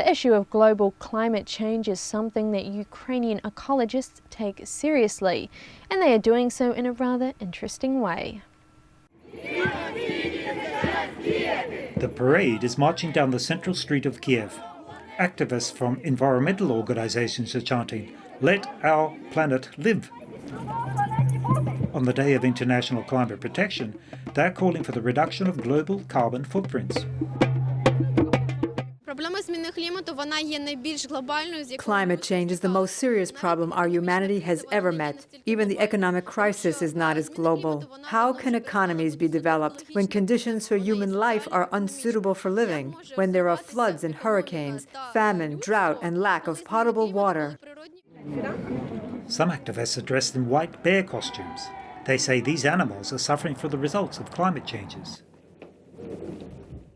The issue of global climate change is something that Ukrainian ecologists take seriously, and they are doing so in a rather interesting way. The parade is marching down the central street of Kiev. Activists from environmental organizations are chanting, "Let our planet live." On the Day of International Climate Protection, they're calling for the reduction of global carbon footprints. Climate change is the most serious problem our humanity has ever met. Even the economic crisis is not as global. How can economies be developed when conditions for human life are unsuitable for living, when there are floods and hurricanes, famine, drought, and lack of potable water? Some activists are dressed in white bear costumes. They say these animals are suffering from the results of climate changes.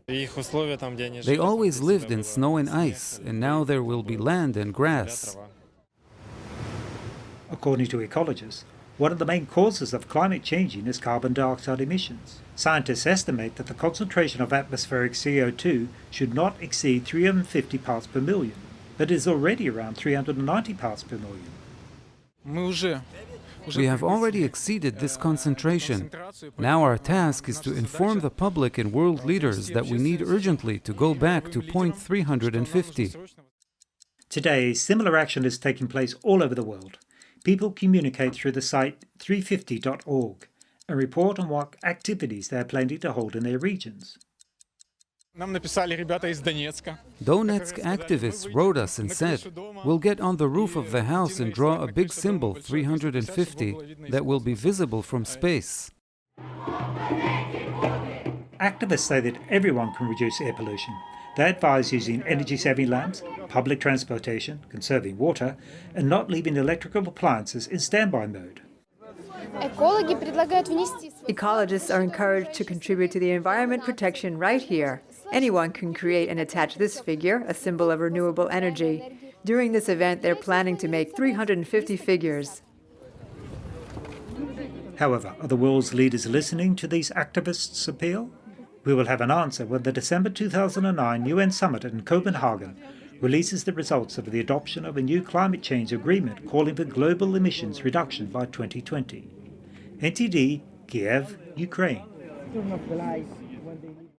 They always lived in snow and ice, and now there will be land and grass. According to ecologists, one of the main causes of climate changing is carbon dioxide emissions. Scientists estimate that the concentration of atmospheric CO2 should not exceed 350 parts per million, but is already around 390 parts per million. We have already exceeded this concentration. Now our task is to inform the public and world leaders that we need urgently to go back to point 350. Today, similar action is taking place all over the world. People communicate through the site 350.org and report on what activities they are planning to hold in their regions. Donetsk activists wrote us and said, "We'll get on the roof of the house and draw a big symbol, 350, that will be visible from space." Activists say that everyone can reduce air pollution. They advise using energy-saving lamps, public transportation, conserving water, and not leaving electrical appliances in standby mode. Ecologists are encouraged to contribute to the environment protection right here. Anyone can create and attach this figure, a symbol of renewable energy. During this event, they're planning to make 350 figures. However, are the world's leaders listening to these activists' appeal? We will have an answer when the December 2009 UN summit in Copenhagen releases the results of the adoption of a new climate change agreement calling for global emissions reduction by 2020. NTD, Kiev, Ukraine.